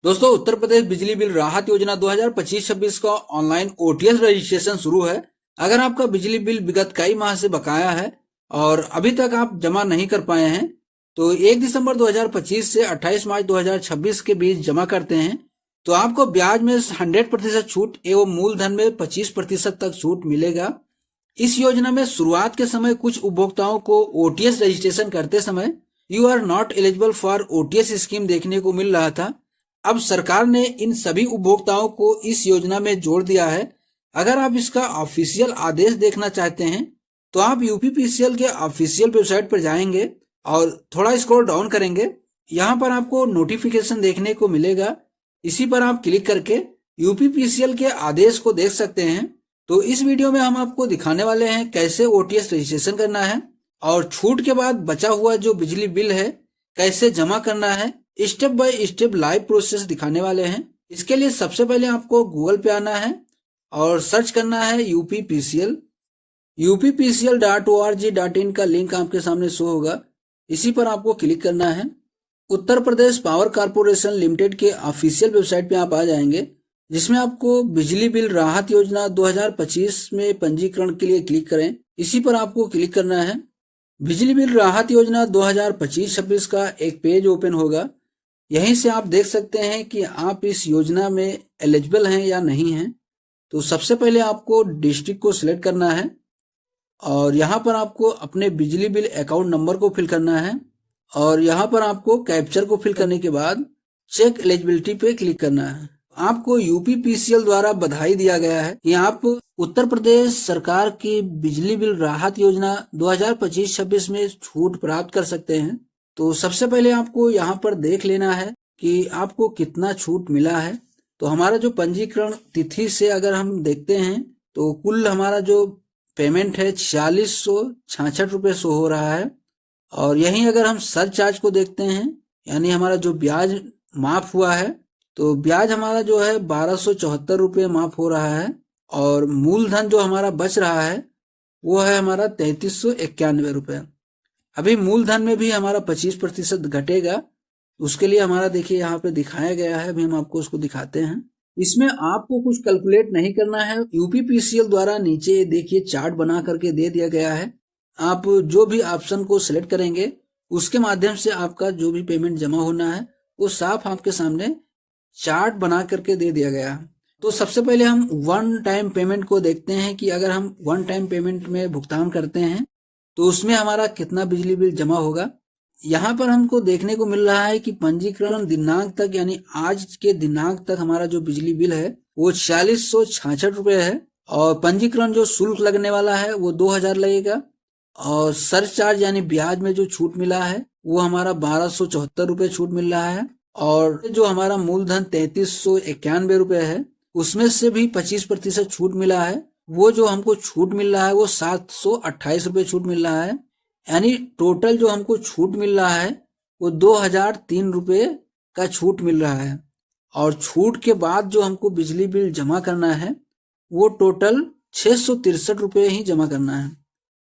दोस्तों, उत्तर प्रदेश बिजली बिल राहत योजना 2025-26 का ऑनलाइन ओटीएस रजिस्ट्रेशन शुरू है। अगर आपका बिजली बिल विगत कई माह से बकाया है और अभी तक आप जमा नहीं कर पाए हैं तो 1 दिसंबर 2025 से 28 मार्च 2026 के बीच जमा करते हैं तो आपको ब्याज में 100% छूट एवं मूलधन में 25% तक छूट मिलेगा। इस योजना में शुरुआत के समय कुछ उपभोक्ताओं को ओटीएस रजिस्ट्रेशन करते समय you are not eligible for OTS scheme देखने को मिल रहा था। अब सरकार ने इन सभी उपभोक्ताओं को इस योजना में जोड़ दिया है। अगर आप इसका ऑफिशियल आदेश देखना चाहते हैं तो आप यूपीपीसीएल के ऑफिशियल वेबसाइट पर जाएंगे और थोड़ा स्क्रॉल डाउन करेंगे। यहाँ पर आपको नोटिफिकेशन देखने को मिलेगा। इसी पर आप क्लिक करके यूपीपीसीएल के आदेश को देख सकते हैं। तो इस वीडियो में हम आपको दिखाने वाले हैं कैसे ओटीएस रजिस्ट्रेशन करना है और छूट के बाद बचा हुआ जो बिजली बिल है कैसे जमा करना है। Step by step live process दिखाने वाले हैं। इसके लिए सबसे पहले आपको गूगल पे आना है और सर्च करना है यूपीपीसीएल। UPPCL.org.in का लिंक आपके सामने शो होगा। इसी पर आपको क्लिक करना है। Uttar Pradesh power corporation limited के ऑफिशियल वेबसाइट पे आप आ जाएंगे, जिसमें आपको बिजली बिल राहत योजना 2025 में पंजीकरण के लिए क्लिक करें। इसी पर आपको क्लिक करना है। बिजली बिल राहत योजना 2025-26 का एक पेज ओपन होगा। यहीं से आप देख सकते हैं कि आप इस योजना में एलिजिबल हैं या नहीं हैं। तो सबसे पहले आपको डिस्ट्रिक्ट को सिलेक्ट करना है और यहाँ पर आपको अपने बिजली बिल अकाउंट नंबर को फिल करना है और यहाँ पर आपको कैप्चर को फिल करने के बाद चेक एलिजिबिलिटी पे क्लिक करना है। आपको यूपीपीसीएल द्वारा बधाई दिया गया है कि आप उत्तर प्रदेश सरकार की बिजली बिल राहत योजना 2025-26 में छूट प्राप्त कर सकते हैं। तो सबसे पहले आपको यहाँ पर देख लेना है कि आपको कितना छूट मिला है। तो हमारा जो पंजीकरण तिथि से अगर हम देखते हैं तो कुल हमारा जो पेमेंट है 4666 रुपये शो हो रहा है। और यहीं अगर हम सरचार्ज को देखते हैं यानी हमारा जो ब्याज माफ हुआ है तो ब्याज हमारा जो है 1274 रुपये माफ हो रहा है और मूलधन जो हमारा बच रहा है वो है हमारा 3391 रुपये। अभी मूलधन में भी हमारा 25% घटेगा। उसके लिए हमारा देखिए यहाँ पे दिखाया गया है। अभी हम आपको उसको दिखाते हैं। इसमें आपको कुछ कैलकुलेट नहीं करना है। यूपीपीसीएल द्वारा नीचे देखिए चार्ट बना करके दे दिया गया है। आप जो भी ऑप्शन को सिलेक्ट करेंगे उसके माध्यम से आपका जो भी पेमेंट जमा होना है वो साफ आपके सामने चार्ट बना करके दे दिया गया। तो सबसे पहले हम वन टाइम पेमेंट को देखते हैं कि अगर हम वन टाइम पेमेंट में भुगतान करते हैं तो उसमें हमारा कितना बिजली बिल जमा होगा। यहाँ पर हमको देखने को मिल रहा है कि पंजीकरण दिनांक तक यानी आज के दिनांक तक हमारा जो बिजली बिल है वो 4666 रुपये है और पंजीकरण जो शुल्क लगने वाला है वो 2000 लगेगा और सरचार्ज यानी ब्याज में जो छूट मिला है वो हमारा 1274 रुपये छूट मिल रहा है और जो हमारा मूलधन 3391 रुपये है उसमें से भी 25% छूट मिला है। वो जो हमको छूट मिल रहा है वो 728 रुपये छूट मिल रहा है। यानी टोटल जो हमको छूट मिल रहा है वो 2003 रुपये का छूट मिल रहा है और छूट के बाद जो हमको बिजली बिल जमा करना है वो टोटल 663 रुपये ही जमा करना है।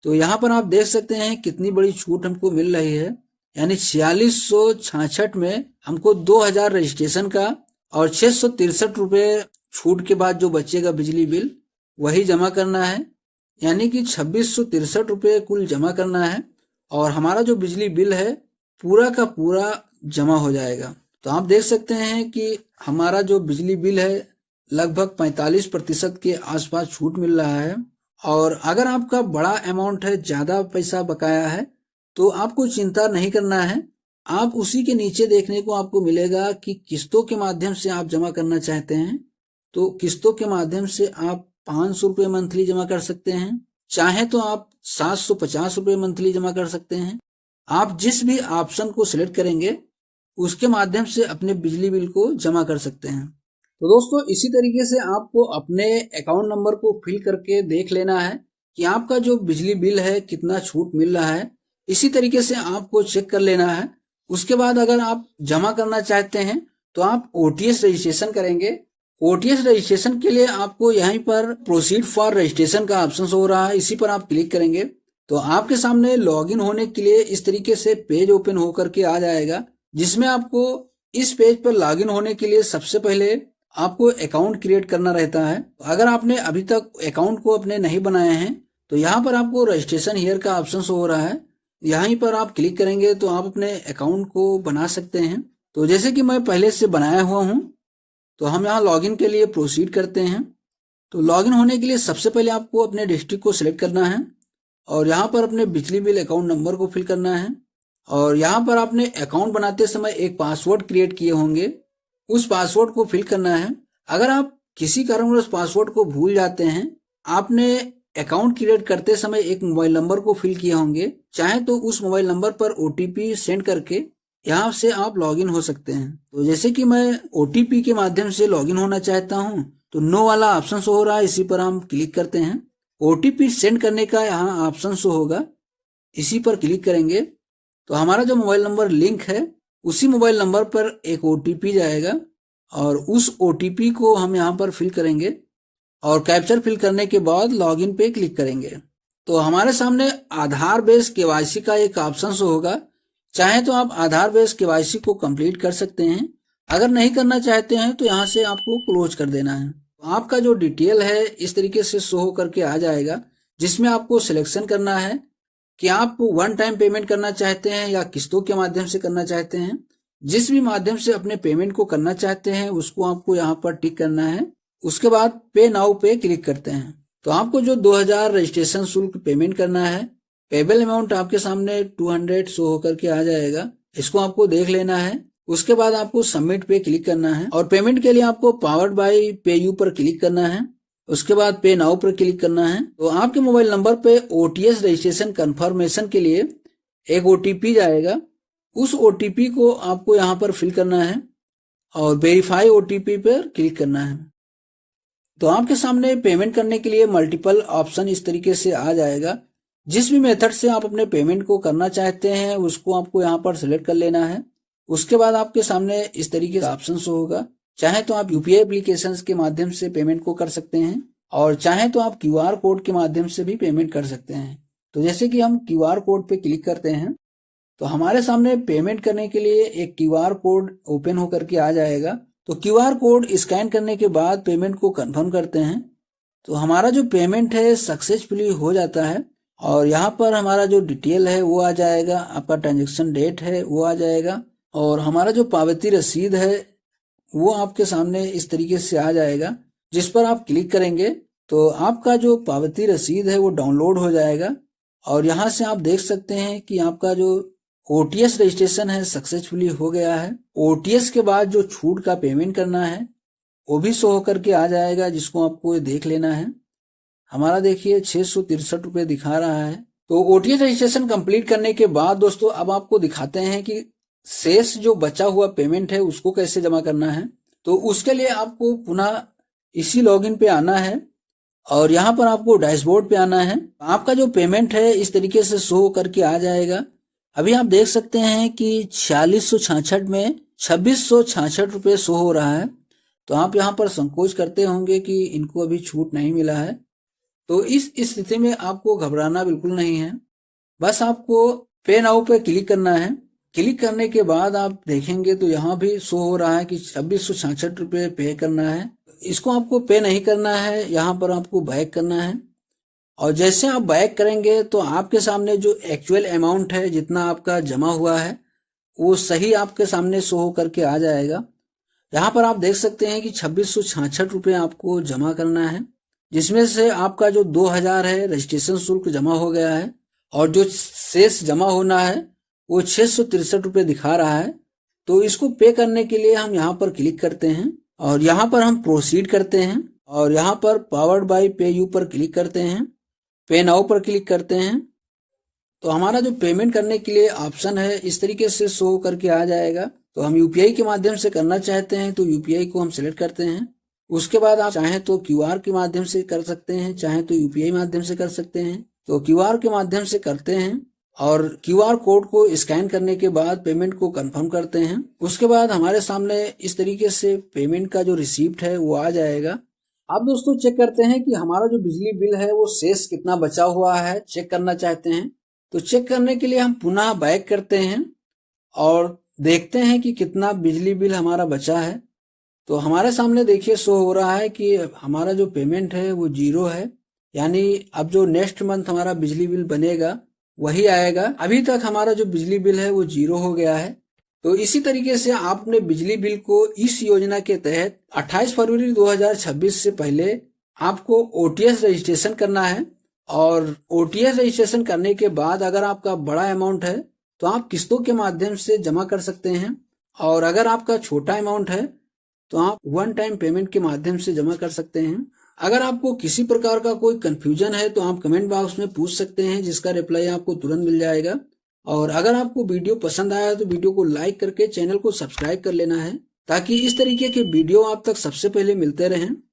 तो यहाँ पर आप देख सकते हैं कितनी बड़ी छूट हमको मिल रही है। यानी 4666 में हमको 2000 रजिस्ट्रेशन का और 663 रुपये छूट के बाद जो बचेगा बिजली बिल वही जमा करना है। यानी कि 2663 रुपये कुल जमा करना है और हमारा जो बिजली बिल है पूरा का पूरा जमा हो जाएगा। तो आप देख सकते हैं कि हमारा जो बिजली बिल है लगभग 45% के आसपास छूट मिल रहा है। और अगर आपका बड़ा अमाउंट है, ज़्यादा पैसा बकाया है तो आपको चिंता नहीं करना है। आप उसी के नीचे देखने को आपको मिलेगा कि किस्तों के माध्यम से आप जमा करना चाहते हैं तो किस्तों के माध्यम से आप 500 रुपये मंथली जमा कर सकते हैं। चाहे तो आप 750 रुपये मंथली जमा कर सकते हैं। आप जिस भी ऑप्शन को सिलेक्ट करेंगे उसके माध्यम से अपने बिजली बिल को जमा कर सकते हैं। तो दोस्तों, इसी तरीके से आपको अपने अकाउंट नंबर को फिल करके देख लेना है कि आपका जो बिजली बिल है कितना छूट मिल रहा है। इसी तरीके से आपको चेक कर लेना है। उसके बाद अगर आप जमा करना चाहते हैं तो आप ओटीएस रजिस्ट्रेशन करेंगे। ओटीएस रजिस्ट्रेशन के लिए आपको यहीं पर प्रोसीड फॉर रजिस्ट्रेशन का ऑप्शन हो रहा है, इसी पर आप क्लिक करेंगे तो आपके सामने लॉगिन होने के लिए इस तरीके से पेज ओपन होकर के आ जाएगा, जिसमें आपको इस पेज पर लॉगिन होने के लिए सबसे पहले आपको अकाउंट क्रिएट करना रहता है। अगर आपने अभी तक अकाउंट को अपने नहीं बनाए हैं तो यहाँ पर आपको रजिस्ट्रेशन हियर का ऑप्शन शो हो रहा है, यहीं पर आप क्लिक करेंगे तो आप अपने अकाउंट को बना सकते हैं। तो जैसे कि मैं पहले से बनाया हुआ हूँ तो हम यहाँ लॉगिन के लिए प्रोसीड करते हैं। तो लॉगिन होने के लिए सबसे पहले आपको अपने डिस्ट्रिक्ट को सिलेक्ट करना है और यहाँ पर अपने बिजली बिल अकाउंट नंबर को फिल करना है और यहाँ पर आपने अकाउंट बनाते समय एक पासवर्ड क्रिएट किए होंगे, उस पासवर्ड को फिल करना है। अगर आप किसी कारणवश पासवर्ड को भूल जाते हैं, आपने अकाउंट क्रिएट करते समय एक मोबाइल नंबर को फिल किए होंगे, चाहे तो उस मोबाइल नंबर पर OTP सेंड करके यहाँ से आप लॉगिन हो सकते हैं। तो जैसे कि मैं OTP के माध्यम से लॉगिन होना चाहता हूँ तो नो वाला ऑप्शन शो हो रहा है, इसी पर हम क्लिक करते हैं। OTP सेंड करने का यहाँ ऑप्शन शो होगा, इसी पर क्लिक करेंगे तो हमारा जो मोबाइल नंबर लिंक है उसी मोबाइल नंबर पर एक OTP जाएगा और उस OTP को हम यहाँ पर फिल करेंगे और कैप्चर फिल करने के बाद लॉगिन पे क्लिक करेंगे। तो हमारे सामने आधार बेस KYC का एक ऑप्शन शो होगा, चाहे तो आप आधार बेस KYC को कंप्लीट कर सकते हैं, अगर नहीं करना चाहते हैं तो यहाँ से आपको क्लोज कर देना है। तो आपका जो डिटेल है इस तरीके से शो होकर के आ जाएगा, जिसमें आपको सिलेक्शन करना है कि आप वन टाइम पेमेंट करना चाहते हैं या किस्तों के माध्यम से करना चाहते हैं। जिस भी माध्यम से अपने पेमेंट को करना चाहते हैं उसको आपको यहाँ पर टिक करना है। उसके बाद पे नाउ पे क्लिक करते हैं तो आपको जो 2000 रजिस्ट्रेशन शुल्क पेमेंट करना है, पेबल अमाउंट आपके सामने 200 शो होकर के आ जाएगा, इसको आपको देख लेना है। उसके बाद आपको सबमिट पे क्लिक करना है और पेमेंट के लिए आपको पावर्ड बाय पेयू पर क्लिक करना है। उसके बाद पे नाउ पर क्लिक करना है। तो आपके मोबाइल नंबर पे OTS रजिस्ट्रेशन कंफर्मेशन के लिए एक OTP जाएगा, उस OTP को आपको यहाँ पर फिल करना है और वेरीफाई OTP पर क्लिक करना है। तो आपके सामने पेमेंट करने के लिए मल्टीपल ऑप्शन इस तरीके से आ जाएगा। जिस भी मेथड से आप अपने पेमेंट को करना चाहते हैं उसको आपको यहाँ पर सिलेक्ट कर लेना है। उसके बाद आपके सामने इस तरीके से ऑप्शन शो होगा, चाहे तो आप UPI एप्लीकेशंस के माध्यम से पेमेंट को कर सकते हैं और चाहे तो आप QR कोड के माध्यम से भी पेमेंट कर सकते हैं। तो जैसे कि हम QR कोड पे क्लिक करते हैं तो हमारे सामने पेमेंट करने के लिए एक QR कोड ओपन होकर के आ जाएगा। तो QR कोड स्कैन करने के बाद पेमेंट को कंफर्म करते हैं तो हमारा जो पेमेंट है सक्सेसफुली हो जाता है और यहाँ पर हमारा जो डिटेल है वो आ जाएगा, आपका ट्रांजेक्शन डेट है वो आ जाएगा और हमारा जो पावती रसीद है वो आपके सामने इस तरीके से आ जाएगा। जिस पर आप क्लिक करेंगे तो आपका जो पावती रसीद है वो डाउनलोड हो जाएगा और यहाँ से आप देख सकते हैं कि आपका जो OTS रजिस्ट्रेशन है सक्सेसफुली हो गया है। OTS के बाद जो छूट का पेमेंट करना है वो भी शो होकर के आ जाएगा, जिसको आपको देख लेना है। हमारा देखिए 663 रुपये दिखा रहा है। तो OTS रजिस्ट्रेशन कंप्लीट करने के बाद दोस्तों अब आपको दिखाते हैं कि शेष जो बचा हुआ पेमेंट है उसको कैसे जमा करना है। तो उसके लिए आपको पुनः इसी लॉगिन पे आना है और यहाँ पर आपको डैशबोर्ड पे आना है। आपका जो पेमेंट है इस तरीके से शो करके आ जाएगा। अभी आप देख सकते हैं कि 4666 में 2666 रुपये शो हो रहा है। तो आप यहाँ पर संकोच करते होंगे कि इनको अभी छूट नहीं मिला है। तो इस स्थिति में आपको घबराना बिल्कुल नहीं है, बस आपको पे नाउ पे क्लिक करना है। क्लिक करने के बाद आप देखेंगे तो यहाँ भी शो हो रहा है कि 2666 रुपये पे करना है। इसको आपको पे नहीं करना है, यहाँ पर आपको बैक करना है और जैसे आप बैक करेंगे तो आपके सामने जो एक्चुअल अमाउंट है जितना आपका जमा हुआ है वो सही आपके सामने शो हो करके आ जाएगा। यहाँ पर आप देख सकते हैं कि 2666 रुपये आपको जमा करना है, जिसमें से आपका जो 2000 है रजिस्ट्रेशन शुल्क जमा हो गया है और जो शेष जमा होना है वो 663 रुपये दिखा रहा है। तो इसको पे करने के लिए हम यहाँ पर क्लिक करते हैं और यहाँ पर हम प्रोसीड करते हैं और यहाँ पर पावर्ड बाय पेयू पर क्लिक करते हैं, पे नाउ पर क्लिक करते हैं। तो हमारा जो पेमेंट करने के लिए ऑप्शन है इस तरीके से शो करके आ जाएगा। तो हम UPI के माध्यम से करना चाहते हैं तो UPI को हम सिलेक्ट करते हैं। उसके बाद आप चाहें तो QR के माध्यम से कर सकते हैं, चाहे तो UPI माध्यम से कर सकते हैं। तो QR के माध्यम से करते हैं और QR कोड को स्कैन करने के बाद पेमेंट को कंफर्म करते हैं। उसके बाद हमारे सामने इस तरीके से पेमेंट का जो रिसीप्ट है वो आ जाएगा। अब दोस्तों चेक करते हैं कि हमारा जो बिजली बिल है वो शेष कितना बचा हुआ है, चेक करना चाहते हैं। तो चेक करने के लिए हम पुनः बैक करते हैं और देखते हैं कि कितना बिजली बिल हमारा बचा है। तो हमारे सामने देखिए शो हो रहा है कि हमारा जो पेमेंट है वो 0 है, यानी अब जो नेक्स्ट मंथ हमारा बिजली बिल बनेगा वही आएगा। अभी तक हमारा जो बिजली बिल है वो 0 हो गया है। तो इसी तरीके से आपने बिजली बिल को इस योजना के तहत 28 फरवरी 2026 से पहले आपको ओटीएस रजिस्ट्रेशन करना है, और ओटीएस रजिस्ट्रेशन करने के बाद अगर आपका बड़ा अमाउंट है तो आप किस्तों के माध्यम से जमा कर सकते हैं, और अगर आपका छोटा अमाउंट है तो आप वन टाइम पेमेंट के माध्यम से जमा कर सकते हैं। अगर आपको किसी प्रकार का कोई कंफ्यूजन है तो आप कमेंट बॉक्स में पूछ सकते हैं, जिसका रिप्लाई आपको तुरंत मिल जाएगा। और अगर आपको वीडियो पसंद आया तो वीडियो को लाइक करके चैनल को सब्सक्राइब कर लेना है, ताकि इस तरीके के वीडियो आप तक सबसे पहले मिलते रहें।